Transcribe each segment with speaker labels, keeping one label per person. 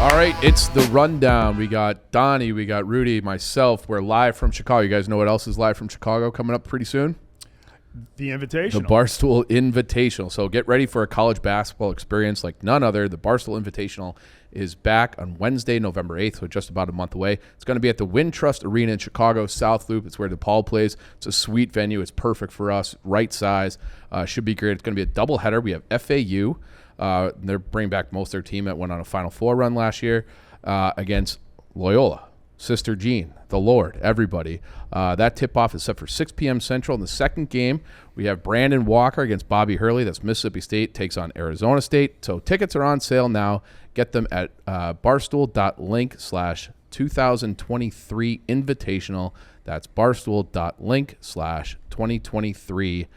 Speaker 1: All right, it's the rundown. We got Donnie, we got Rudy, myself. We're live from Chicago. You guys know what else is live from Chicago coming up pretty soon?
Speaker 2: The Invitational.
Speaker 1: The Barstool Invitational. So get ready for a college basketball experience like none other. The Barstool Invitational is back on Wednesday, November 8th, so just about a month away. It's going to be at the Wintrust Arena in Chicago, South Loop. It's where DePaul plays. It's a sweet venue. It's perfect for us, right size. Should be great. It's going to be a doubleheader. We have FAU. They're bringing back most of their team that went on a Final Four run last year against Loyola, Sister Jean, the Lord, everybody. That tip-off is set for 6 p.m. Central. In the second game, we have Brandon Walker against Bobby Hurley. That's Mississippi State takes on Arizona State. So tickets are on sale now. Get them at barstool.link/2023 invitational. That's barstool.link/2023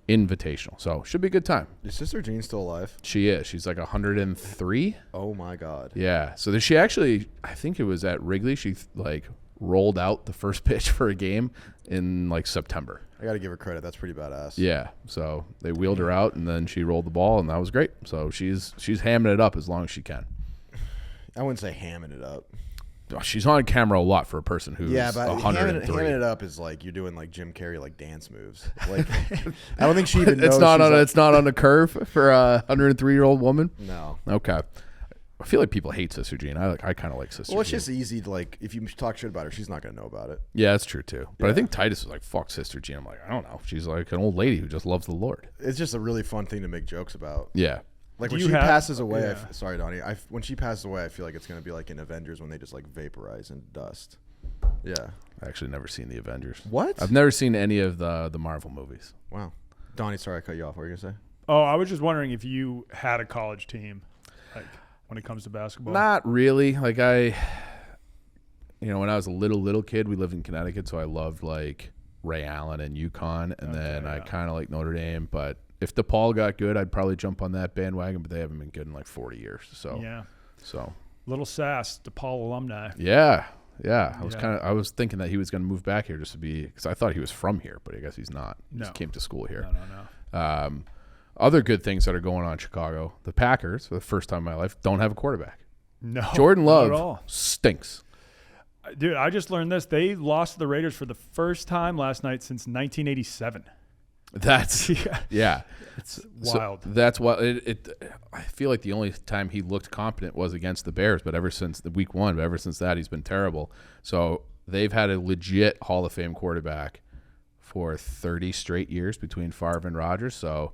Speaker 1: invitational. So should be a good time.
Speaker 3: Is Sister Jean still alive?
Speaker 1: She is. She's like 103.
Speaker 3: Oh my God.
Speaker 1: Yeah. So she actually, I think it was at Wrigley, she like rolled out the first pitch for a game in like September.
Speaker 3: I got to give her credit. That's pretty badass.
Speaker 1: Yeah. So they wheeled her out and then she rolled the ball and that was great. So she's hamming it up as long as she can.
Speaker 3: I wouldn't say hamming it up.
Speaker 1: She's on camera a lot for a person who's
Speaker 3: but
Speaker 1: 103.
Speaker 3: hamming it up is like you're doing like Jim Carrey like dance moves. Like I don't think she even knows.
Speaker 1: It's not on a curve for a 103-year-old woman.
Speaker 3: No.
Speaker 1: Okay. I feel like people hate Sister Jean. I kind of like Sister Jean.
Speaker 3: Well, it's just easy to like if you talk shit about her, she's not gonna know about it.
Speaker 1: Yeah, that's true too. But
Speaker 3: Yeah.
Speaker 1: I think Titus was like, "Fuck Sister Jean." I'm like, I don't know. She's like an old lady who just loves the Lord.
Speaker 3: It's just a really fun thing to make jokes about.
Speaker 1: Yeah.
Speaker 3: Like
Speaker 2: Do
Speaker 3: when
Speaker 2: you
Speaker 3: she
Speaker 2: have-
Speaker 3: passes away,
Speaker 2: yeah.
Speaker 3: sorry, Donnie. When she passes away, I feel like it's gonna be like in Avengers when they just like vaporize and dust. Yeah.
Speaker 1: I actually never seen the Avengers.
Speaker 3: What?
Speaker 1: I've never seen any of the Marvel movies.
Speaker 3: Wow. Donnie, sorry I cut you off. What were you gonna say?
Speaker 2: Oh, I was just wondering if you had a college team, like when it comes to basketball.
Speaker 1: Not really. Like when I was a little kid, we lived in Connecticut, so I loved like Ray Allen and UConn, and then I kind of like Notre Dame. But if DePaul got good, I'd probably jump on that bandwagon. But they haven't been good in like 40 years. So
Speaker 2: Yeah.
Speaker 1: So
Speaker 2: Little Sass, DePaul alumni.
Speaker 1: yeah. I was thinking that he was going to move back here just to be, because I thought he was from here, but I guess he's not. He just came to school here.
Speaker 2: No.
Speaker 1: Other good things that are going on in Chicago: the Packers, for the first time in my life, don't have a quarterback.
Speaker 2: No.
Speaker 1: Jordan
Speaker 2: not at
Speaker 1: Love
Speaker 2: all.
Speaker 1: stinks.
Speaker 2: Dude, I just learned this. They lost to the Raiders for the first time last night since 1987.
Speaker 1: That's yeah.
Speaker 2: It's wild.
Speaker 1: So that's what I feel like the only time he looked competent was against the Bears, but ever since the week 1, but ever since that he's been terrible. So they've had a legit Hall of Fame quarterback for 30 straight years between Favre and Rodgers. So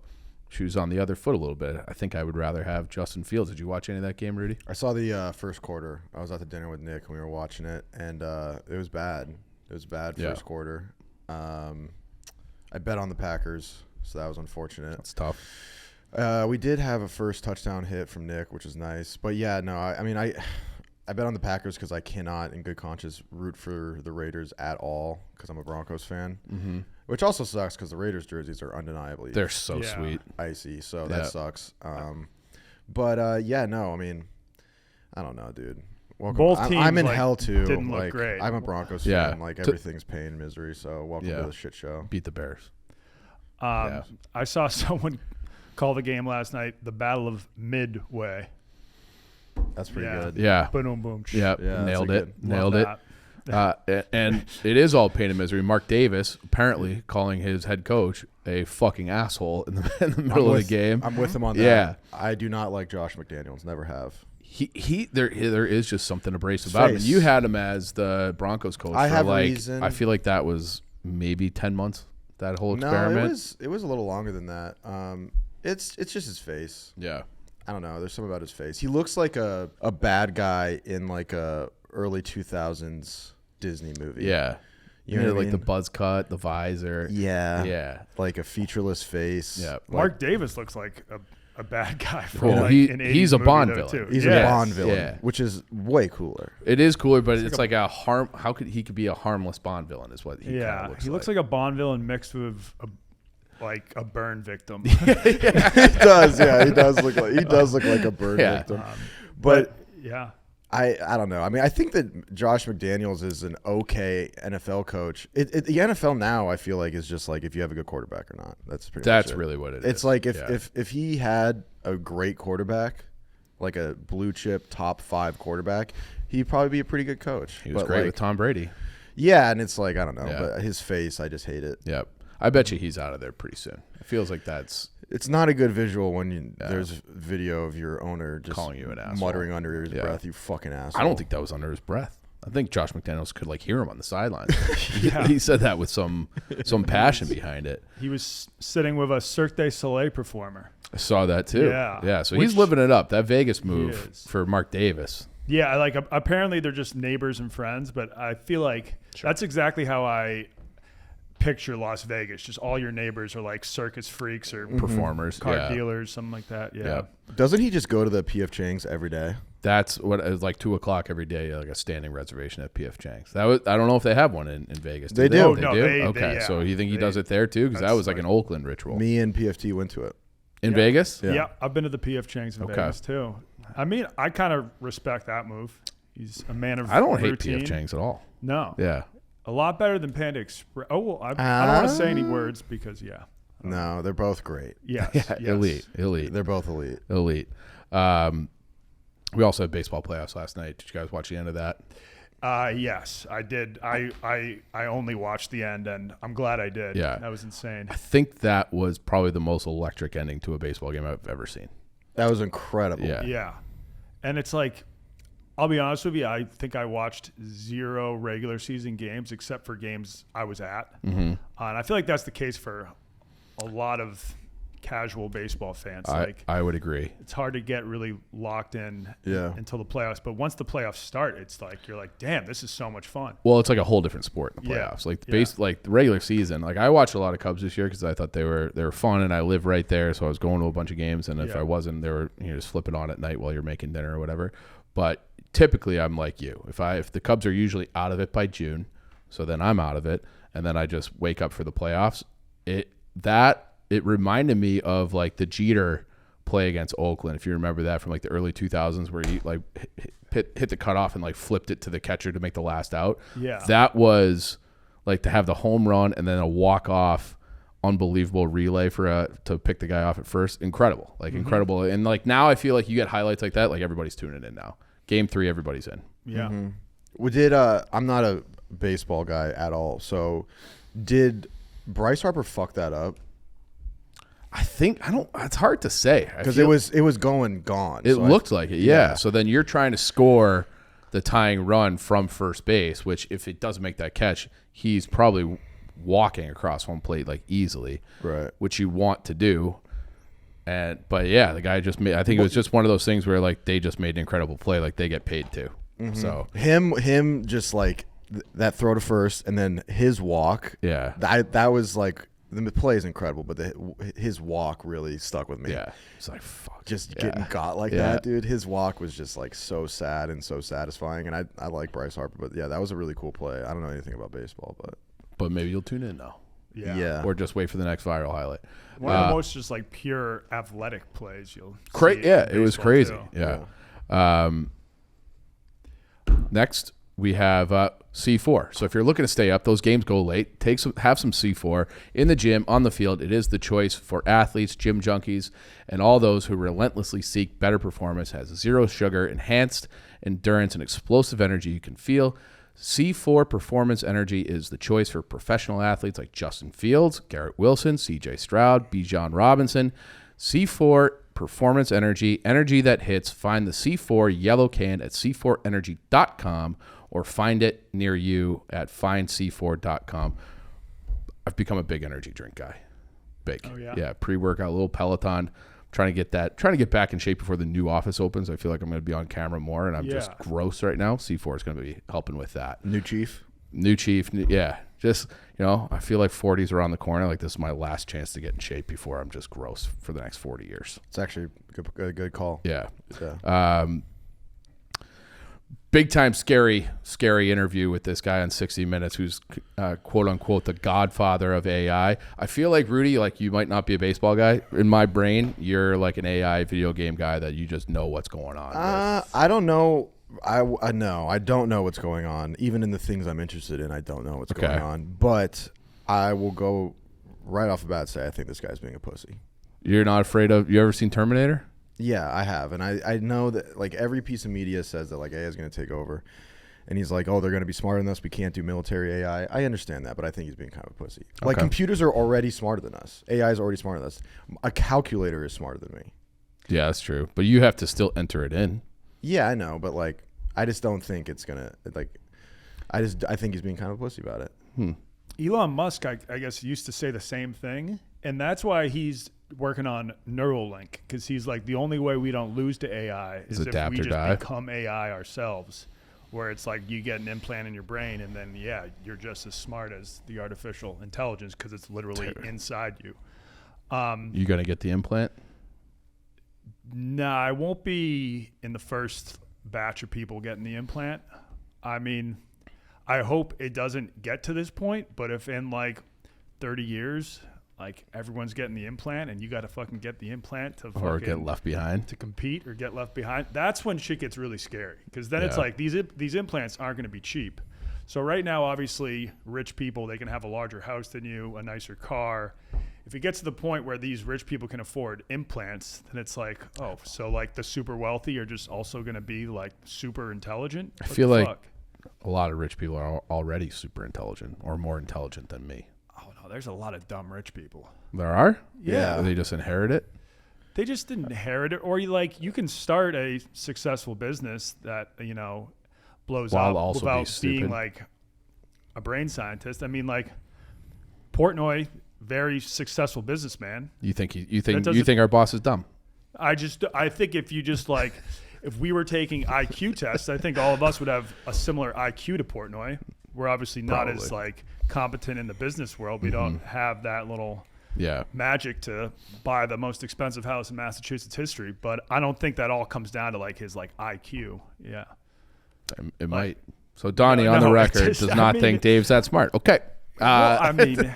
Speaker 1: shoes on the other foot a little bit. I think I would rather have Justin Fields. Did you watch any of that game, Rudy?
Speaker 3: I saw the first quarter. I was out to dinner with Nick and we were watching it, and it was bad. It was bad first quarter. I bet on the Packers, so that was unfortunate.
Speaker 1: That's tough.
Speaker 3: We did have a first touchdown hit from Nick, which is nice. But yeah, no, I bet on the Packers because I cannot, in good conscience, root for the Raiders at all because I'm a Broncos fan. Mm-hmm. Which also sucks because the Raiders jerseys are undeniably
Speaker 1: They're so sweet,
Speaker 3: icy. So that sucks. But yeah, no, I mean, I don't know, dude. Welcome.
Speaker 2: Both teams,
Speaker 3: I'm in
Speaker 2: like,
Speaker 3: hell too.
Speaker 2: didn't look
Speaker 3: like
Speaker 2: great.
Speaker 3: I'm a Broncos fan. Like everything's pain and misery. So welcome to the shit show.
Speaker 1: Beat the Bears.
Speaker 2: I saw someone call the game last night the Battle of Midway.
Speaker 3: That's pretty good.
Speaker 1: Yeah.
Speaker 2: Boom, boom.
Speaker 1: Yeah.
Speaker 3: Yeah,
Speaker 1: Nailed
Speaker 3: that's
Speaker 1: it.
Speaker 3: good.
Speaker 1: Nailed it. And it is all pain and misery. Mark Davis apparently calling his head coach a fucking asshole in the middle of the game.
Speaker 3: I'm with him on that.
Speaker 1: Yeah.
Speaker 3: I do not like Josh McDaniels. Never have.
Speaker 1: There is just something abrasive about him. And you had him as the Broncos coach.
Speaker 3: I have
Speaker 1: like,
Speaker 3: reason.
Speaker 1: I feel like that was maybe 10 months. That whole experiment.
Speaker 3: No, it was a little longer than that. It's just his face.
Speaker 1: Yeah.
Speaker 3: I don't know. There's something about his face. He looks like a bad guy in like a early 2000s Disney movie.
Speaker 1: Yeah.
Speaker 3: You know what I
Speaker 1: like
Speaker 3: mean?
Speaker 1: the buzz cut, the visor.
Speaker 3: Yeah.
Speaker 1: Yeah.
Speaker 3: Like a featureless face.
Speaker 1: Yeah.
Speaker 3: Like,
Speaker 2: Mark Davis looks like a bad guy from
Speaker 1: Well,
Speaker 2: like an 80s
Speaker 1: he's a
Speaker 2: movie,
Speaker 1: Bond
Speaker 2: though,
Speaker 1: villain.
Speaker 2: too.
Speaker 3: He's
Speaker 2: Yes.
Speaker 3: a Bond villain,
Speaker 1: Yeah.
Speaker 3: which is way cooler.
Speaker 1: It is cooler, but it's like a harm. How could he be a harmless Bond villain? Is what he
Speaker 2: Yeah,
Speaker 1: looks
Speaker 2: he looks like a Bond villain mixed with a burn victim.
Speaker 3: He does, yeah. He does look like a bird victim. But
Speaker 2: yeah,
Speaker 3: I don't know. I mean, I think that Josh McDaniels is an okay NFL coach. The NFL now, I feel like, is just like if you have a good quarterback or not. That's pretty much it.
Speaker 1: really what it is.
Speaker 3: It's like if he had a great quarterback, like a blue chip top 5 quarterback, he'd probably be a pretty good coach.
Speaker 1: He was great with Tom Brady.
Speaker 3: Yeah, and it's like, I don't know, but his face, I just hate it.
Speaker 1: Yep. I bet you he's out of there pretty soon. It feels like
Speaker 3: it's not a good visual when there's video of your owner just
Speaker 1: calling you an asshole,
Speaker 3: muttering under his breath, you fucking asshole.
Speaker 1: I don't think that was under his breath. I think Josh McDaniels could like hear him on the sidelines. He said that with some passion behind it.
Speaker 2: He was sitting with a Cirque du Soleil performer.
Speaker 1: I saw that too. Yeah. So he's living it up. That Vegas move for Mark Davis.
Speaker 2: Yeah, like apparently they're just neighbors and friends, but I feel like that's exactly how I picture Las Vegas. Just all your neighbors are like circus freaks or
Speaker 1: performers,
Speaker 2: car dealers, something like that. Yeah.
Speaker 3: Doesn't he just go to the P.F. Chang's every day?
Speaker 1: That's what it was like 2:00 every day, like a standing reservation at P.F. Chang's. I don't know if they have one in Vegas.
Speaker 3: They do.
Speaker 1: Oh, they do? Okay. So you think he does it there too? Because that was like an Oakland ritual.
Speaker 3: Me and PFT went to it.
Speaker 1: In Vegas?
Speaker 2: Yeah. I've been to the P.F. Chang's in Vegas too. I mean, I kind of respect that move. He's a man of
Speaker 1: I don't
Speaker 2: routine.
Speaker 1: hate P.F. Chang's at all.
Speaker 2: No.
Speaker 1: Yeah.
Speaker 2: A lot better than Panda Express. Oh, well, I don't want to say any words because,
Speaker 3: No, they're both great.
Speaker 2: Yes.
Speaker 1: Elite.
Speaker 3: They're both elite.
Speaker 1: We also had baseball playoffs last night. Did you guys watch the end of that?
Speaker 2: Yes, I did. I only watched the end, and I'm glad I did.
Speaker 1: Yeah.
Speaker 2: That was insane.
Speaker 1: I think that was probably the most electric ending to a baseball game I've ever seen.
Speaker 3: That was incredible.
Speaker 2: Yeah. And it's like, I'll be honest with you, I think I watched 0 regular season games except for games I was at.
Speaker 1: Mm-hmm.
Speaker 2: And I feel like that's the case for a lot of casual baseball fans.
Speaker 1: I would agree.
Speaker 2: It's hard to get really locked in until the playoffs. But once the playoffs start, it's like you're like, damn, this is so much fun.
Speaker 1: Well, it's like a whole different sport in the playoffs. Like like the regular season. Like I watched a lot of Cubs this year because I thought they were fun, and I live right there, so I was going to a bunch of games. And if I wasn't, they were just flipping on at night while you're making dinner or whatever. But typically, I'm like you. If the Cubs are usually out of it by June, so then I'm out of it, and then I just wake up for the playoffs. It reminded me of like the Jeter play against Oakland, if you remember that from like the early 2000s, where he like hit the cutoff and like flipped it to the catcher to make the last out.
Speaker 2: Yeah,
Speaker 1: that was like to have the home run and then a walk off, unbelievable relay to pick the guy off at first. Incredible, incredible. And like now I feel like you get highlights like that, like everybody's tuning in now. Game 3, everybody's in.
Speaker 2: Yeah.
Speaker 3: Mm-hmm. We did. I'm not a baseball guy at all. So, did Bryce Harper fuck that up?
Speaker 1: It's hard to say
Speaker 3: because it was gone.
Speaker 1: It looked like it. Yeah. So then you're trying to score the tying run from first base, which if it doesn't make that catch, he's probably walking across home plate like easily,
Speaker 3: right? Which
Speaker 1: you want to do. But the guy just made. I think it was just one of those things where like they just made an incredible play, like they get paid too. Mm-hmm. So
Speaker 3: him just like that throw to first and then his walk.
Speaker 1: Yeah,
Speaker 3: that was like. The play is incredible, but his walk really stuck with me.
Speaker 1: Yeah. It's like, fuck.
Speaker 3: Just getting got like that, dude. His walk was just like so sad and so satisfying. And I like Bryce Harper, but that was a really cool play. I don't know anything about baseball,
Speaker 1: but maybe you'll tune in now.
Speaker 2: Yeah.
Speaker 1: Or just wait for the next viral highlight.
Speaker 2: One of the most just like pure athletic plays you'll see.
Speaker 1: It was crazy.
Speaker 2: Too.
Speaker 1: Yeah. Next, we have C4. So if you're looking to stay up, those games go late. Have some C4 in the gym, on the field. It is the choice for athletes, gym junkies, and all those who relentlessly seek better performance. Has 0 sugar, enhanced endurance, and explosive energy you can feel. C4 Performance Energy is the choice for professional athletes like Justin Fields, Garrett Wilson, CJ Stroud, Bijan Robinson. C4 Performance Energy that hits. Find the C4 yellow can at c4energy.com or find it near you at findc4.com. I've become a big energy drink guy. Big.
Speaker 2: Oh, yeah.
Speaker 1: Yeah, pre-workout, a little Peloton. Trying to get back in shape before the new office opens. I feel like I'm going to be on camera more, and I'm just gross right now. C4 is going to be helping with that.
Speaker 3: New chief.
Speaker 1: Just, I feel like 40s around the corner. Like this is my last chance to get in shape before I'm just gross for the next 40 years.
Speaker 3: It's actually a good call.
Speaker 1: Yeah. Big time scary interview with this guy on 60 Minutes who's quote unquote the godfather of AI. I feel like, Rudy, like you might not be a baseball guy. In my brain, you're like an AI video game guy that you just know what's going on.
Speaker 3: I don't know. I don't know what's going on. Even in the things I'm interested in, I don't know what's going on. But I will go right off the bat and say I think this guy's being a pussy.
Speaker 1: You're not afraid of? You ever seen Terminator?
Speaker 3: Yeah, I have. And I know that like every piece of media says that like AI is going to take over. And he's like, oh, they're going to be smarter than us. We can't do military AI. I understand that, but I think he's being kind of a pussy. Like computers are already smarter than us. AI is already smarter than us. A calculator is smarter than me.
Speaker 1: Yeah, that's true. But you have to still enter it in.
Speaker 3: Yeah, I know. But like, I just don't think it's going to like, I think he's being kind of a pussy about it.
Speaker 2: Elon Musk, I guess, used to say the same thing. And that's why he's working on Neuralink, because he's like, the only way we don't lose to AI is if we just become AI ourselves, where it's like you get an implant in your brain and then, yeah, you're just as smart as the artificial intelligence because it's literally inside you.
Speaker 1: You going to get the implant?
Speaker 2: Nah, I won't be in the first batch of people getting the implant. I mean, I hope it doesn't get to this point, but if in like 30 years, like everyone's getting the implant and you got to fucking get the implant to
Speaker 1: or get left behind
Speaker 2: to compete or get left behind, that's when shit gets really scary. Because then it's like these implants aren't going to be cheap. So right now, obviously, rich people, they can have a larger house than you, a nicer car. If it gets to the point where these rich people can afford implants, then it's like, oh, so like the super wealthy are just also going to be like super intelligent?
Speaker 1: I feel like a lot of rich people are already super intelligent or more intelligent than me.
Speaker 2: Oh, no, there's a lot of dumb rich people.
Speaker 1: There are?
Speaker 2: Yeah.
Speaker 1: They just inherit it?
Speaker 2: They just didn't inherit it. Or you can start a successful business that, blows
Speaker 1: While
Speaker 2: up
Speaker 1: also
Speaker 2: without being like a brain scientist. I mean, like Portnoy, very successful businessman.
Speaker 1: You think our boss is dumb?
Speaker 2: I think if you just like, if we were taking IQ tests, I think all of us would have a similar IQ to Portnoy. We're obviously not as like competent in the business world. We don't have that little magic to buy the most expensive house in Massachusetts history. But I don't think that all comes down to like his like IQ. Yeah,
Speaker 1: it might. So Donnie on the record does not think Dave's that smart. Okay.
Speaker 2: Well, I mean,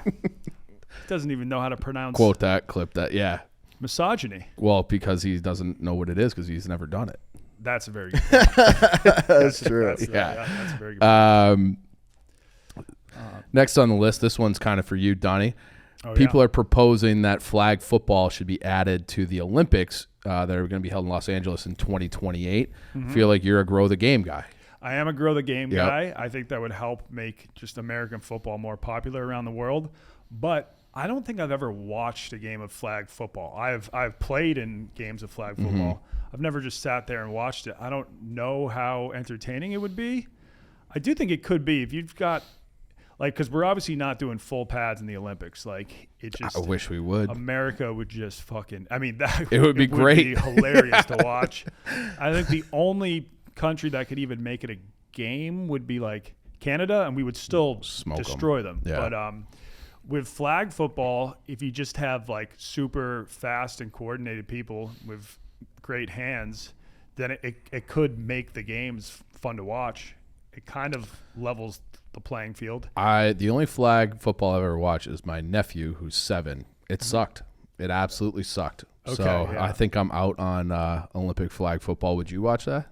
Speaker 2: doesn't even know how to pronounce.
Speaker 1: Quote that, clip that. Yeah.
Speaker 2: Misogyny.
Speaker 1: Well, because he doesn't know what it is because he's never done it.
Speaker 2: That's a very good point.
Speaker 3: That's true.
Speaker 2: That's a very good point.
Speaker 1: Next on the list, this one's kind of for you, Donnie. People are proposing that flag football should be added to the Olympics that are going to be held in Los Angeles in 2028. Feel like you're a grow the game guy.
Speaker 2: I am a grow the game guy. I think that would help make just American football more popular around the world. But I don't think I've ever watched a game of flag football. I've played in games of flag football. I've never just sat there and watched it. I don't know how entertaining it would be. I do think it could be if you've got because we're obviously not doing full pads in the Olympics. Like it just,
Speaker 1: I wish we would.
Speaker 2: America would just fucking. I mean,
Speaker 1: it would be great,
Speaker 2: be hilarious to watch. I think the only country that could even make it a game would be like Canada, and we would still destroy them.
Speaker 1: Yeah.
Speaker 2: But with flag football, if you just have like super fast and coordinated people with great hands, then it could make the games fun to watch. It kind of levels the playing field.
Speaker 1: The only flag football I've ever watched is my nephew, who's 7. It sucked. It absolutely sucked. I think I'm out on Olympic flag football. Would you watch that?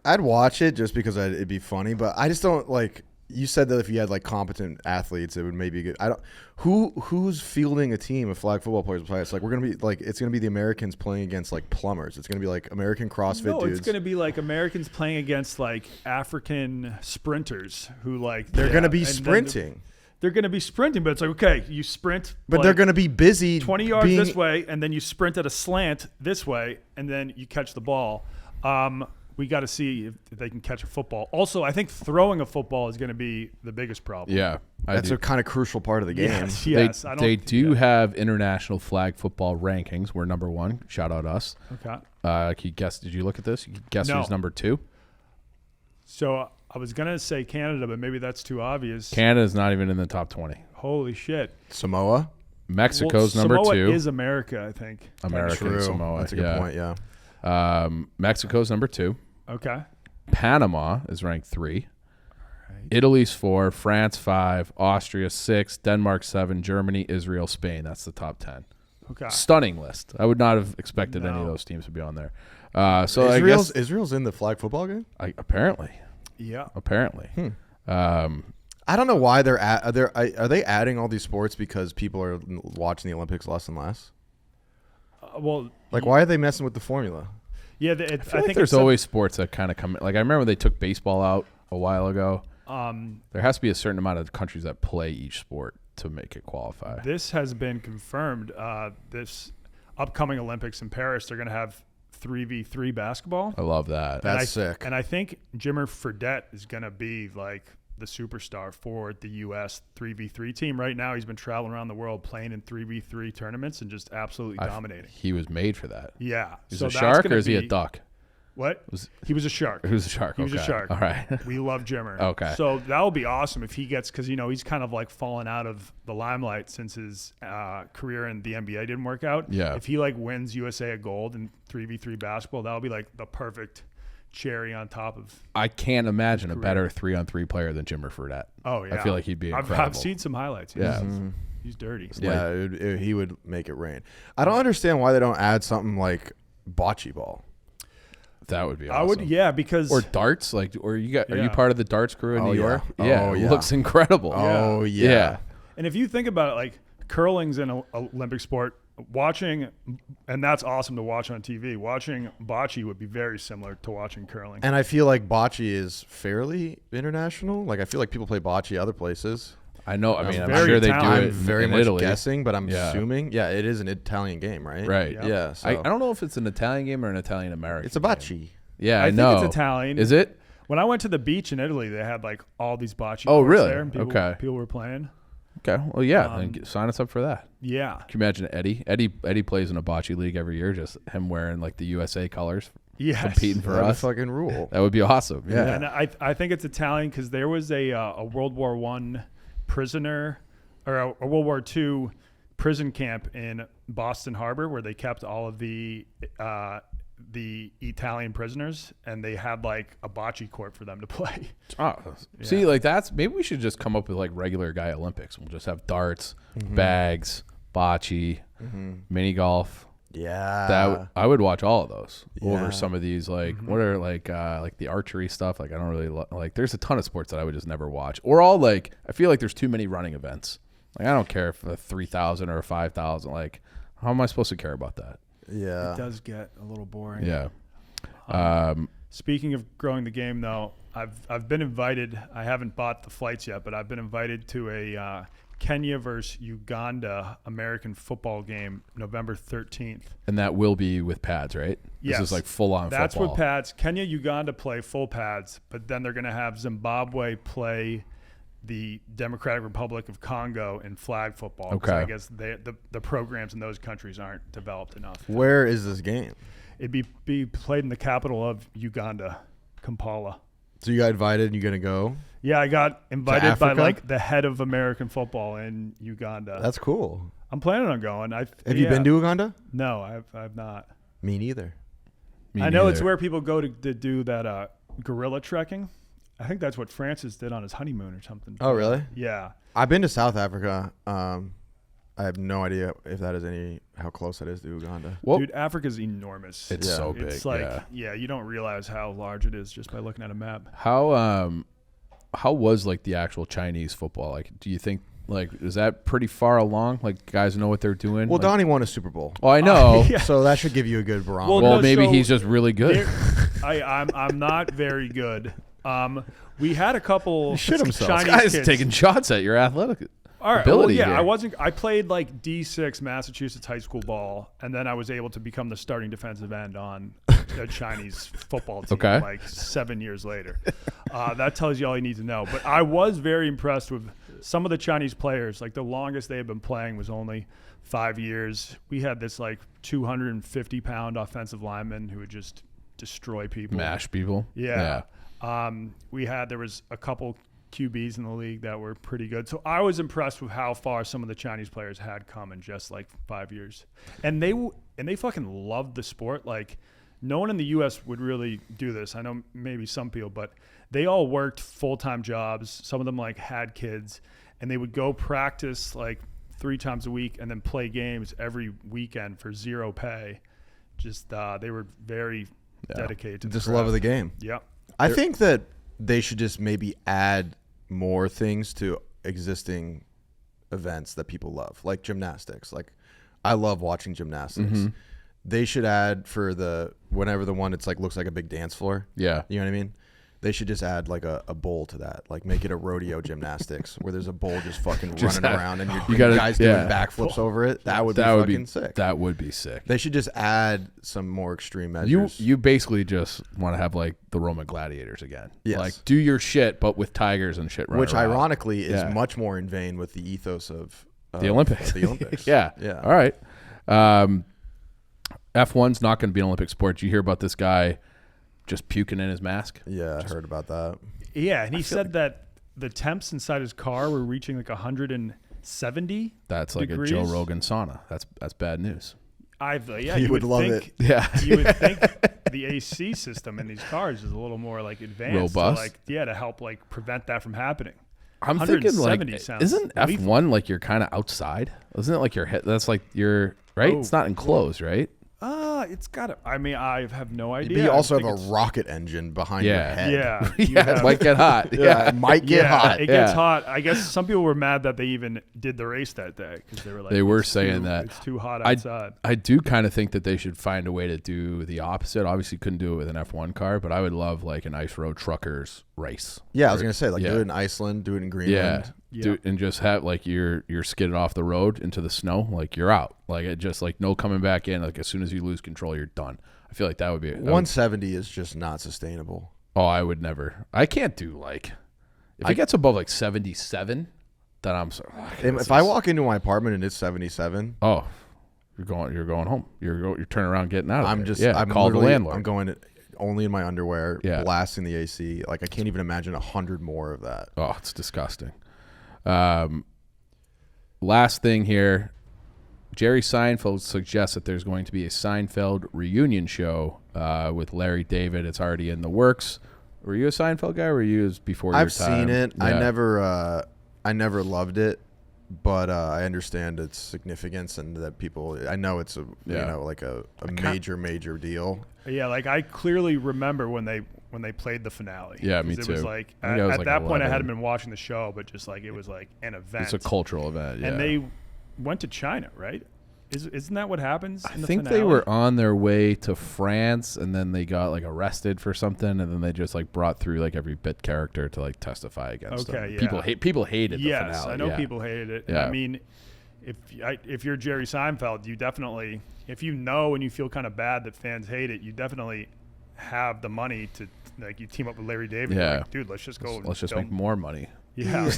Speaker 3: I'd watch it just because it'd be funny, but I just don't like. You said that if you had like competent athletes, it would maybe good. I don't. Who's fielding a team of flag football players? It's like we're gonna be like it's gonna be the Americans playing against like plumbers. It's gonna be like American CrossFit dudes.
Speaker 2: No, it's gonna be like Americans playing against like African sprinters who like
Speaker 3: they're gonna be sprinting.
Speaker 2: They're going to be sprinting, but it's like, okay, you sprint.
Speaker 3: But
Speaker 2: like
Speaker 3: they're going to be busy
Speaker 2: 20 yards this way, and then you sprint at a slant this way, and then you catch the ball. We got to see if they can catch a football. Also, I think throwing a football is going to be the biggest problem.
Speaker 1: Yeah.
Speaker 3: That's a kind of crucial part of the game.
Speaker 2: Yes.
Speaker 1: They do have international flag football rankings. We're number 1. Shout out us.
Speaker 2: Okay.
Speaker 1: Did you look at this? You guess who's number 2?
Speaker 2: So I was going to say Canada, but maybe that's too obvious.
Speaker 1: Canada's not even in the top 20.
Speaker 2: Holy shit.
Speaker 3: Samoa?
Speaker 1: Mexico's number 2.
Speaker 2: Samoa is America, I think.
Speaker 3: American
Speaker 1: Samoa.
Speaker 3: That's a good point, yeah.
Speaker 1: Mexico's number 2.
Speaker 2: Okay.
Speaker 1: Panama is ranked 3.
Speaker 2: Right.
Speaker 1: Italy's 4. France 5. Austria 6. Denmark 7. Germany, Israel, Spain. That's the top 10.
Speaker 2: Okay.
Speaker 1: Stunning list. I would not have expected any of those teams to be on there. So
Speaker 3: Israel's in the flag football game?
Speaker 1: Apparently.
Speaker 2: Yeah.
Speaker 1: Apparently.
Speaker 3: I don't know why are they adding all these sports because people are watching the Olympics less and less?
Speaker 2: Well,
Speaker 3: Like, why are they messing with the formula?
Speaker 2: Yeah,
Speaker 1: I think there's always sports that kind of come. Like I remember they took baseball out a while ago. There has to be a certain amount of countries that play each sport to make it qualify.
Speaker 2: This has been confirmed. This upcoming Olympics in Paris, they're going to have 3v3 basketball.
Speaker 1: I love that.
Speaker 3: That's sick.
Speaker 2: And I think Jimmer Fredette is going to be like the superstar for the U.S. 3v3 team. Right now, he's been traveling around the world playing in 3v3 tournaments and just absolutely dominating.
Speaker 1: He was made for that.
Speaker 2: Yeah.
Speaker 1: Is he a shark or is he a duck?
Speaker 2: What? He was a shark.
Speaker 1: He was a shark.
Speaker 2: He was a shark.
Speaker 1: All right.
Speaker 2: We love Jimmer.
Speaker 1: Okay.
Speaker 2: So that would be awesome if he gets, because, he's kind of like fallen out of the limelight since his career in the NBA didn't work out.
Speaker 1: Yeah.
Speaker 2: If he like wins USA a gold in 3v3 basketball, that would be like the perfect cherry on top of.
Speaker 1: I can't imagine a better 3-on-3 player than Jimmer Fredette.
Speaker 2: Oh, yeah.
Speaker 1: I feel like he'd be incredible.
Speaker 2: I've seen some highlights.
Speaker 1: Yeah.
Speaker 2: He's dirty.
Speaker 3: Yeah, he would make it rain. I don't understand why they don't add something like bocce ball.
Speaker 1: That would be awesome.
Speaker 2: I would, yeah, because
Speaker 1: or darts, are you part of the darts crew in New York?
Speaker 3: Yeah.
Speaker 1: It looks incredible.
Speaker 3: Oh yeah.
Speaker 2: And if you think about it, like curling's an Olympic sport. Watching, and that's awesome to watch on TV. Watching bocce would be very similar to watching curling.
Speaker 3: And I feel like bocce is fairly international. Like I feel like people play bocce other places.
Speaker 1: I know. I mean, I'm
Speaker 2: very
Speaker 1: sure they do
Speaker 2: Italian.
Speaker 1: it
Speaker 3: I'm very
Speaker 1: in
Speaker 3: much
Speaker 1: Italy.
Speaker 3: guessing, but I'm assuming. Yeah, it is an Italian game, right?
Speaker 1: Right.
Speaker 2: Yep.
Speaker 3: Yeah. So.
Speaker 1: I don't know if it's an Italian game or an Italian American.
Speaker 3: It's a bocce.
Speaker 1: Yeah,
Speaker 2: I
Speaker 1: know.
Speaker 2: think it's Italian.
Speaker 1: Is it?
Speaker 2: When I went to the beach in Italy, they had like all these bocce.
Speaker 1: Oh,
Speaker 2: courts
Speaker 1: really?
Speaker 2: There, and people were playing.
Speaker 1: Okay. Well, yeah. Then sign us up for that.
Speaker 2: Yeah.
Speaker 1: Can you imagine Eddie? Eddie plays in a bocce league every year. Just him wearing like the USA colors,
Speaker 2: Yes.
Speaker 1: competing for
Speaker 3: That'd
Speaker 1: us.
Speaker 3: fucking rule.
Speaker 1: That would be awesome. Yeah.
Speaker 2: And I think it's Italian because there was a World War I prisoner or a World War II prison camp in Boston Harbor where they kept all of the Italian prisoners, and they had like a bocce court for them to play.
Speaker 1: Oh, see, like maybe we should just come up with like regular guy Olympics. We'll just have darts, bags, bocce, mini golf.
Speaker 3: Yeah.
Speaker 1: I would watch all of those
Speaker 3: Yeah.
Speaker 1: over some of these like what are like the archery stuff. Like I don't really like. There's a ton of sports that I would just never watch. Or all like I feel like there's too many running events. Like I don't care if a 3,000 or a 5,000. Like how am I supposed to care about that?
Speaker 3: Yeah.
Speaker 2: It does get a little boring.
Speaker 1: Yeah.
Speaker 2: Speaking of growing the game, though, I've been invited. I haven't bought the flights yet, but I've been invited to a Kenya versus Uganda American football game November 13th.
Speaker 1: And that will be with pads, right?
Speaker 2: Yes.
Speaker 1: This is like full on football.
Speaker 2: That's with pads. Kenya, Uganda play full pads, but then they're going to have Zimbabwe play the Democratic Republic of Congo in flag football.
Speaker 1: Okay.
Speaker 2: So I guess the programs in those countries aren't developed enough.
Speaker 3: Where is this game?
Speaker 2: It'd be played in the capital of Uganda, Kampala.
Speaker 3: So you got invited and you're going to go?
Speaker 2: Yeah, I got invited by
Speaker 3: Africa?
Speaker 2: like the head of American football in Uganda.
Speaker 3: That's cool.
Speaker 2: I'm planning on going.
Speaker 3: Have you been to Uganda?
Speaker 2: No, I've not.
Speaker 3: Me neither.
Speaker 1: Me
Speaker 2: I know it's
Speaker 1: neither.
Speaker 2: where people go to do that gorilla trekking. I think that's what Francis did on his honeymoon or something.
Speaker 3: Oh, really?
Speaker 2: Yeah.
Speaker 3: I've been to South Africa. I have no idea if that is how close that is to Uganda.
Speaker 1: Well,
Speaker 2: Dude, Africa's enormous.
Speaker 1: it's
Speaker 3: Yeah.
Speaker 1: so big.
Speaker 2: It's like,
Speaker 1: yeah.
Speaker 2: you don't realize how large it is just by looking at a map.
Speaker 1: How was like the actual Chinese football? Like, do you think like is that pretty far along? Like, guys know what they're doing.
Speaker 3: Well,
Speaker 1: like,
Speaker 3: Donnie won a Super Bowl.
Speaker 1: Oh, I know.
Speaker 2: Yeah.
Speaker 3: So that should give you a good barometer.
Speaker 2: Well,
Speaker 1: Well,
Speaker 2: no,
Speaker 1: maybe
Speaker 2: so
Speaker 1: he's just really good.
Speaker 2: I'm not very good. We had a couple
Speaker 3: shit himself.
Speaker 2: Chinese
Speaker 1: This guy's
Speaker 2: kids.
Speaker 1: taking shots at your athletic
Speaker 2: All right.
Speaker 1: ability
Speaker 2: Well, yeah,
Speaker 1: here.
Speaker 2: I played like D6 Massachusetts high school ball, and then I was able to become the starting defensive end on the Chinese football team.
Speaker 1: Okay.
Speaker 2: Like 7 years later. That tells you all you need to know. But I was very impressed with some of the Chinese players. Like the longest they had been playing was only 5 years. We had this like 250-pound offensive lineman who would just destroy people.
Speaker 1: Mash people.
Speaker 2: Yeah. There was a couple QBs in the league that were pretty good. So I was impressed with how far some of the Chinese players had come in just like 5 years. And they fucking loved the sport. Like no one in the US would really do this. I know maybe some people, but they all worked full-time jobs. Some of them like had kids, and they would go practice like 3 times a week and then play games every weekend for zero pay. Just they were very dedicated to the
Speaker 3: Just love of the
Speaker 2: craft.
Speaker 3: game.
Speaker 2: Yep.
Speaker 3: I think that they should just maybe add more things to existing events that people love, like gymnastics. Like I love watching gymnastics. they should add for whenever the one it's like looks like a big dance floor.
Speaker 1: Yeah.
Speaker 3: You know what I mean? They should just add like a bowl to that. Like make it a rodeo gymnastics where there's a bowl just fucking running around and you got guys doing backflips over it. That would be fucking sick.
Speaker 1: That would be sick.
Speaker 3: They should just add some more extreme measures.
Speaker 1: You basically just want to have like the Roman gladiators again.
Speaker 3: Yes.
Speaker 1: Like do your shit, but with tigers and shit running
Speaker 3: Which
Speaker 1: around.
Speaker 3: ironically is much more in vein with the ethos of
Speaker 1: the Olympics.
Speaker 3: The Olympics.
Speaker 1: Yeah. All right. F1's not going to be an Olympic sport. Did you hear about this guy just puking in his mask?
Speaker 3: Yeah, I heard about that.
Speaker 2: Yeah, and he said that the temps inside his car were reaching like 170.
Speaker 1: That's like
Speaker 2: degrees.
Speaker 1: a Joe Rogan sauna. That's bad news.
Speaker 3: You would love
Speaker 2: think,
Speaker 3: it.
Speaker 1: Yeah.
Speaker 2: You would think the AC system in these cars is a little more like advanced.
Speaker 1: Robust.
Speaker 2: To help like prevent that from happening.
Speaker 1: I'm thinking like,
Speaker 2: sounds
Speaker 1: isn't
Speaker 2: lethal.
Speaker 1: F1 like you're kind of outside? Isn't it like your head? That's like you're right. It's not enclosed, right?
Speaker 2: It's got to. I mean, I have no idea.
Speaker 3: But you also have a rocket engine behind your head.
Speaker 2: Yeah.
Speaker 1: It might get hot.
Speaker 3: Yeah, it might get hot.
Speaker 2: It gets hot. I guess some people were mad that they even did the race that day because they were like,
Speaker 1: they were saying that
Speaker 2: it's too hot outside.
Speaker 1: I do kind of think that they should find a way to do the opposite. Obviously, couldn't do it with an F1 car, but I would love like an ice road truckers race.
Speaker 3: Yeah, I was gonna say like do it in Iceland, do it in Greenland.
Speaker 1: Yeah. And just have like you're skidded off the road into the snow, like you're out. Like it just like no coming back in. Like as soon as you lose control, you're done. I feel like that would be
Speaker 3: 170 is just not sustainable.
Speaker 1: Oh, I would never. I can't do like if it gets above like 77, then I'm sorry.
Speaker 3: If I walk into my apartment and it's 77,
Speaker 1: oh, you're going home. You're turning around, getting out of there.
Speaker 3: I'm
Speaker 1: call the landlord.
Speaker 3: I'm going only in my underwear,
Speaker 1: Yeah.
Speaker 3: blasting the AC. Like I can't even imagine 100 more of that.
Speaker 1: Oh, it's disgusting. Last thing here, Jerry Seinfeld suggests that there's going to be a Seinfeld reunion show with Larry David. It's already in the works. Were you a Seinfeld guy, or were you before your time?
Speaker 3: I've seen it.
Speaker 1: Yeah.
Speaker 3: I never loved it, but I understand its significance and that people. I know it's a major deal.
Speaker 2: Yeah, like I clearly remember when they played the finale.
Speaker 1: Yeah, me
Speaker 2: it
Speaker 1: too.
Speaker 2: was like
Speaker 1: I think I was
Speaker 2: at
Speaker 1: like
Speaker 2: that point I
Speaker 1: 11.
Speaker 2: hadn't been watching the show, but just like it was like an event.
Speaker 1: It's a cultural event. Yeah.
Speaker 2: And they went to China, right? Isn't that what happens?
Speaker 1: I
Speaker 2: in the
Speaker 1: think
Speaker 2: finale?
Speaker 1: they were on their way to France, and then they got like arrested for something, and then they just like brought through like every bit character to like testify against them.
Speaker 2: Yeah.
Speaker 1: People hated the finale.
Speaker 2: Yes, I know people hated it.
Speaker 1: Yeah.
Speaker 2: I mean, if you're Jerry Seinfeld, you definitely, if you know and you feel kind of bad that fans hate it, you definitely have the money to like you team up with Larry David.
Speaker 1: Yeah,
Speaker 2: like, dude, let's just go.
Speaker 1: Let's just make more money.
Speaker 2: Yeah,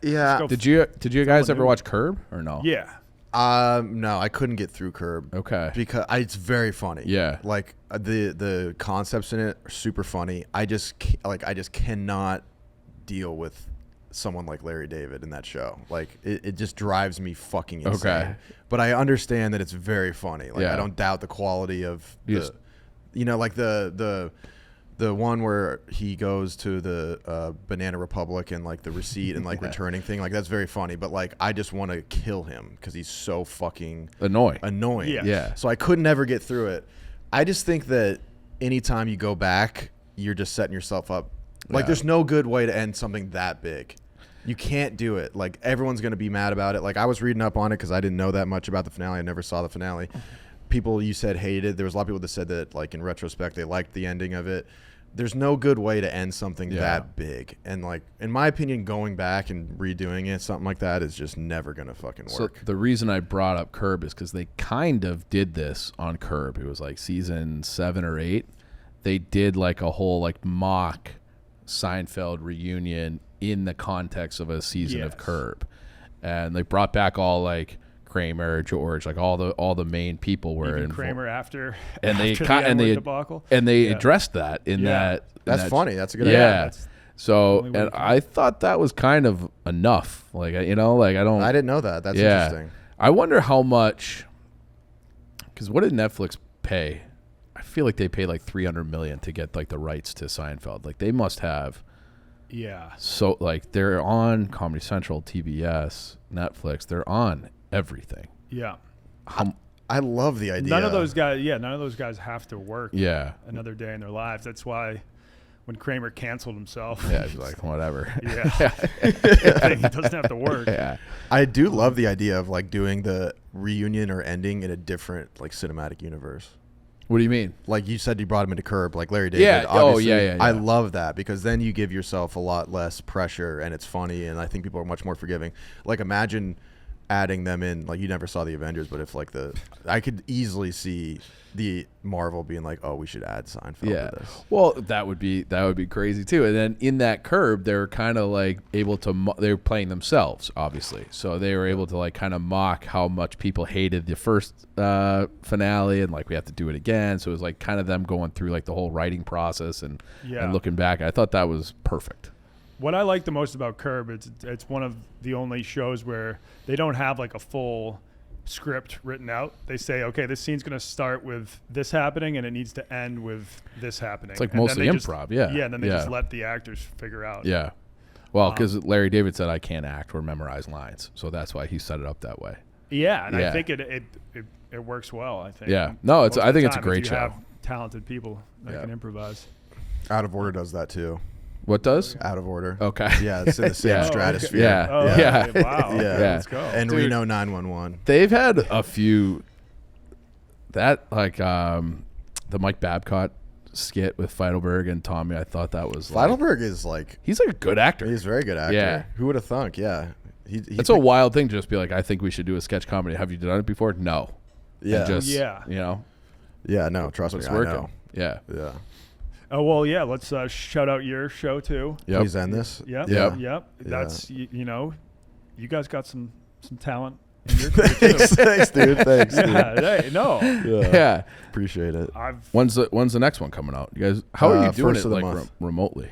Speaker 3: Yeah.
Speaker 1: Did you guys ever watch Curb or no?
Speaker 2: Yeah.
Speaker 3: No, I couldn't get through Curb.
Speaker 1: Okay.
Speaker 3: Because it's very funny.
Speaker 1: Yeah.
Speaker 3: Like the concepts in it are super funny. I just cannot deal with someone like Larry David in that show. Like it just drives me fucking insane.
Speaker 1: Okay.
Speaker 3: But I understand that it's very funny. Like
Speaker 1: Yeah.
Speaker 3: I don't doubt the quality of
Speaker 1: Yes.
Speaker 3: the one where he goes to the Banana Republic and like the receipt and like returning thing, like that's very funny. But like I just want to kill him because he's so fucking
Speaker 1: Annoying.
Speaker 2: Yes.
Speaker 1: Yeah.
Speaker 3: So I could never get through it. I just think that anytime you go back, you're just setting yourself up. Like there's no good way to end something that big. You can't do it. Like everyone's going to be mad about it. Like I was reading up on it because I didn't know that much about the finale. I never saw the finale. People you said hated. There was a lot of people that said that like in retrospect they liked the ending of it. There's no good way to end something that big. And like in my opinion, going back and redoing it, something like that is just never going to fucking work.
Speaker 1: So the reason I brought up Curb is because they kind of did this on Curb. It was like season 7 or 8. They did like a whole like mock Seinfeld reunion in the context of a season of Curb, and they brought back all like Kramer, George, like all the main people were in
Speaker 2: Kramer after
Speaker 1: and they
Speaker 2: debacle.
Speaker 1: and they addressed that in that.
Speaker 3: That's funny. That's a good
Speaker 1: idea.
Speaker 3: idea.
Speaker 1: So and I thought that was kind of enough. Like I
Speaker 3: didn't know that. That's interesting.
Speaker 1: I wonder how much. Because what did Netflix pay? I feel like they paid like $300 million to get like the rights to Seinfeld. Like they must have.
Speaker 2: Yeah.
Speaker 1: So like they're on Comedy Central, TBS, Netflix. They're on everything.
Speaker 2: Yeah.
Speaker 3: I love the idea.
Speaker 2: None of those guys have to work.
Speaker 1: Yeah.
Speaker 2: Another day in their lives. That's why when Kramer canceled himself.
Speaker 1: Yeah, he's like, whatever.
Speaker 2: Yeah. He doesn't have to work.
Speaker 1: Yeah.
Speaker 3: I do love the idea of like doing the reunion or ending in a different like cinematic universe.
Speaker 1: What do you mean?
Speaker 3: Like you said, you brought him into Curb, like Larry David.
Speaker 1: Yeah.
Speaker 3: Obviously,
Speaker 1: Yeah.
Speaker 3: I love that because then you give yourself a lot less pressure and it's funny, and I think people are much more forgiving. Like imagine adding them in, like you never saw the Avengers, but if like I could easily see the Marvel being like, oh, we should add Seinfeld to this.
Speaker 1: Well, that would be crazy too. And then in that Curb, they're kind of like able to they're playing themselves, obviously. So they were able to like kind of mock how much people hated the first finale, and like we have to do it again. So it was like kind of them going through like the whole writing process and looking back. I thought that was perfect.
Speaker 2: What I like the most about Curb, it's one of the only shows where they don't have like a full script written out. They say, okay, this scene's going to start with this happening and it needs to end with this happening.
Speaker 1: It's like mostly improv,
Speaker 2: Yeah, and then they just let the actors figure out.
Speaker 1: Yeah. Well, because Larry David said I can't act or memorize lines, so that's why he set it up that way.
Speaker 2: Yeah, and I think it works well, I think.
Speaker 1: Yeah. No, I think it's a great show.
Speaker 2: Have talented people that can improvise.
Speaker 3: Out of Order does that too.
Speaker 1: What does?
Speaker 3: Out of Order.
Speaker 1: Okay.
Speaker 3: Yeah, it's in the same stratosphere.
Speaker 1: Yeah.
Speaker 2: Oh,
Speaker 1: Yeah.
Speaker 2: okay. Wow.
Speaker 3: Yeah.
Speaker 2: Let's go.
Speaker 3: And
Speaker 1: Dude,
Speaker 3: Reno 911.
Speaker 1: They've had a few that like the Mike Babcock skit with Feidelberg and Tommy. I thought that was
Speaker 3: Feidelberg is like
Speaker 1: he's like a good actor.
Speaker 3: He's a very good actor.
Speaker 1: Yeah.
Speaker 3: Who would have thunk? Yeah.
Speaker 1: It's a wild thing to just be like, I think we should do a sketch comedy. Have you done it before? No.
Speaker 3: Yeah.
Speaker 1: And just,
Speaker 2: Yeah.
Speaker 1: You know.
Speaker 3: Yeah. No. Trust me.
Speaker 1: It's
Speaker 3: I
Speaker 1: working.
Speaker 3: know.
Speaker 1: Yeah.
Speaker 3: Yeah.
Speaker 2: Oh, well, yeah. Let's shout out your show too.
Speaker 1: Yep.
Speaker 3: Please end this.
Speaker 2: Yep. That's you know, you guys got some talent in your career too.
Speaker 3: Thanks, dude. Thanks, dude.
Speaker 2: Hey, no.
Speaker 1: Yeah.
Speaker 3: Appreciate it.
Speaker 1: When's the next one coming out? You guys, how are you doing
Speaker 3: first
Speaker 1: it
Speaker 3: of the
Speaker 1: like
Speaker 3: month.
Speaker 1: remotely?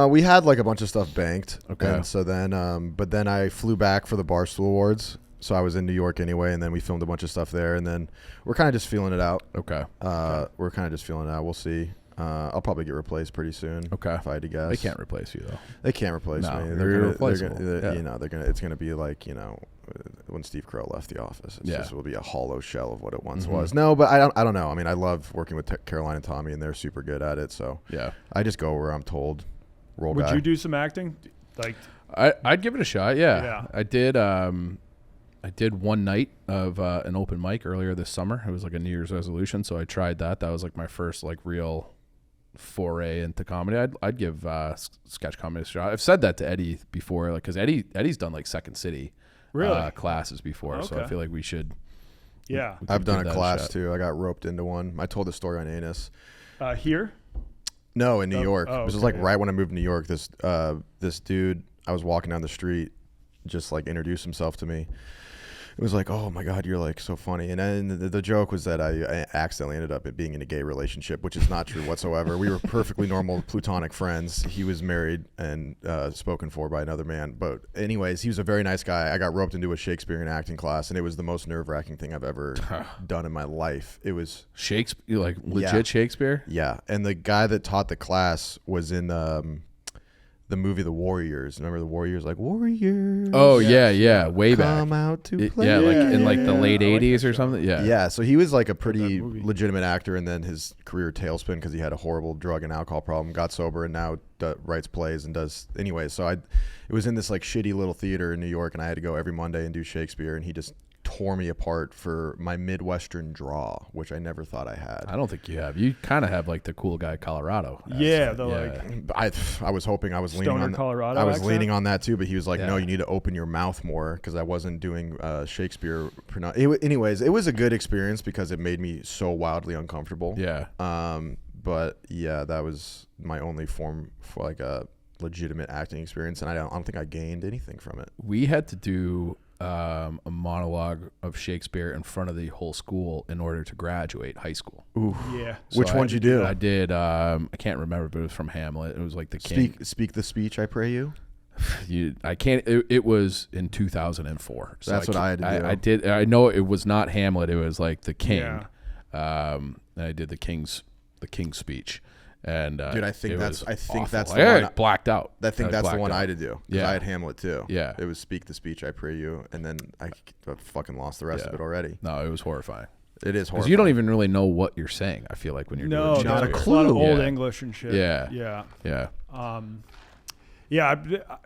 Speaker 3: We had like a bunch of stuff banked.
Speaker 1: Okay.
Speaker 3: And so then, but then I flew back for the Barstool Awards. So I was in New York anyway, and then we filmed a bunch of stuff there, and then we're kind of just feeling it out.
Speaker 1: Okay.
Speaker 3: We're kind of just feeling it out. We'll see. I'll probably get replaced pretty soon.
Speaker 1: Okay.
Speaker 3: If I had to guess.
Speaker 1: They can't replace you though.
Speaker 3: They can't replace
Speaker 1: No,
Speaker 3: me.
Speaker 1: they're irreplaceable.
Speaker 3: You know, it's gonna be like, you know, when Steve Carell left The Office. It just will be a hollow shell of what it once was. No, but I don't know. I mean, I love working with Caroline and Tommy, and they're super good at it. So
Speaker 1: yeah,
Speaker 3: I just go where I'm told.
Speaker 2: Would you do some acting? Like,
Speaker 1: I'd give it a shot. Yeah. I did. I did one night of an open mic earlier this summer. It was like a New Year's resolution, so I tried that. That was like my first like real foray into comedy. I'd give sketch comedy a shot. I've said that to Eddie before, like because Eddie's done like Second City classes before, so I feel like we should.
Speaker 2: Yeah,
Speaker 3: I've done a class too. I got roped into one. I told the story on Anus.
Speaker 2: Here?
Speaker 3: No, in New York. This was like right when I moved to New York. This dude, I was walking down the street, just like introduced himself to me. It was like, oh my God, you're like so funny. And then the joke was that I accidentally ended up being in a gay relationship, which is not true whatsoever. We were perfectly normal platonic friends. He was married and spoken for by another man. But anyways, he was a very nice guy. I got roped into a Shakespearean acting class, and it was the most nerve-wracking thing I've ever done in my life. It was
Speaker 1: Shakespeare, like legit Shakespeare?
Speaker 3: Yeah. And the guy that taught the class was in the movie The Warriors. Remember The Warriors? Like, Warriors.
Speaker 1: Oh, yeah. Way back.
Speaker 3: Come out to play.
Speaker 1: Yeah, like in like the late 80s or something. Yeah.
Speaker 3: Yeah, so he was like a pretty legitimate actor, and then his career tailspin because he had a horrible drug and alcohol problem, got sober, and now writes plays and does. Anyway, so it was in this like shitty little theater in New York, and I had to go every Monday and do Shakespeare, and he just tore me apart for my Midwestern draw, which I never thought I had.
Speaker 1: I don't think you have. You kind of have like the cool guy Colorado.
Speaker 3: I was hoping I was leaning on
Speaker 2: Colorado.
Speaker 3: I was leaning on that too, but he was like, no, you need to open your mouth more because I wasn't doing Shakespeare. Anyways, it was a good experience because it made me so wildly uncomfortable.
Speaker 1: Yeah.
Speaker 3: But yeah, that was my only form for like a legitimate acting experience, and I don't think I gained anything from it.
Speaker 1: We had to do a monologue of Shakespeare in front of the whole school in order to graduate high school.
Speaker 3: Ooh.
Speaker 2: Yeah.
Speaker 3: So which one did you do?
Speaker 1: I did. I can't remember, but it was from Hamlet. It was like the king.
Speaker 3: Speak the speech, I pray you.
Speaker 1: I can't. It was in 2004. So
Speaker 3: that's what I had to do.
Speaker 1: I did. I know it was not Hamlet. It was like the king. Yeah. And I did the king's speech. And
Speaker 3: dude, I think that's
Speaker 1: the
Speaker 3: one
Speaker 1: I blacked out.
Speaker 3: I think that's the one I had to do.
Speaker 1: Yeah,
Speaker 3: I had Hamlet too.
Speaker 1: Yeah,
Speaker 3: it was speak the speech, I pray you, and then I fucking lost the rest of it already.
Speaker 1: No, it was horrifying.
Speaker 3: It is horrible.
Speaker 1: Because you don't even really know what you're saying, I feel like, when you're doing
Speaker 2: No,
Speaker 1: Shakespeare.
Speaker 3: not a
Speaker 2: there's a lot of
Speaker 3: clue.
Speaker 2: old
Speaker 1: Yeah.
Speaker 2: English and shit.
Speaker 1: Yeah.
Speaker 2: Yeah.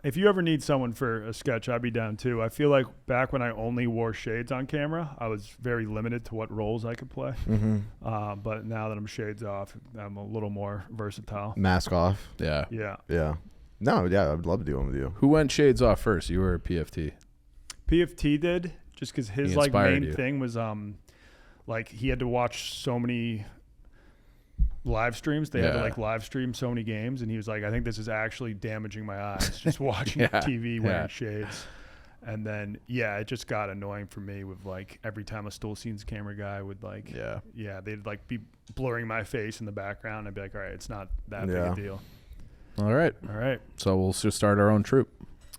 Speaker 2: If you ever need someone for a sketch, I'd be down too. I feel like back when I only wore shades on camera, I was very limited to what roles I could play.
Speaker 3: Mm-hmm.
Speaker 2: But now that I'm shades off, I'm a little more versatile.
Speaker 3: Mask off.
Speaker 1: Yeah.
Speaker 3: Yeah. No, yeah, I'd love to do one with you.
Speaker 1: Who went shades off first? You or PFT?
Speaker 2: PFT did, just because his
Speaker 1: He
Speaker 2: like
Speaker 1: inspired
Speaker 2: main
Speaker 1: you.
Speaker 2: thing was like he had to watch so many live streams. They had to
Speaker 1: Yeah.
Speaker 2: like live stream so many games, and he was like, I think this is actually damaging my eyes just watching
Speaker 1: Yeah.
Speaker 2: TV wearing
Speaker 1: Yeah.
Speaker 2: shades. And then it just got annoying for me with like every time a Stool Scenes camera guy would like they'd like be blurring my face in the background. I'd be like, all right, it's not that big a deal.
Speaker 1: All right. So we'll just start our own troupe.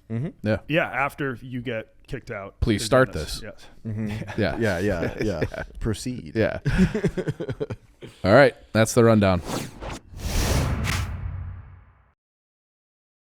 Speaker 3: Mm-hmm.
Speaker 1: Yeah.
Speaker 2: Yeah, after you get kicked out.
Speaker 1: Please
Speaker 2: to
Speaker 1: start
Speaker 2: Dennis.
Speaker 1: this.
Speaker 2: Yes.
Speaker 3: Mm-hmm.
Speaker 1: Yeah.
Speaker 3: Yeah. Proceed.
Speaker 1: Yeah. All right. That's the rundown.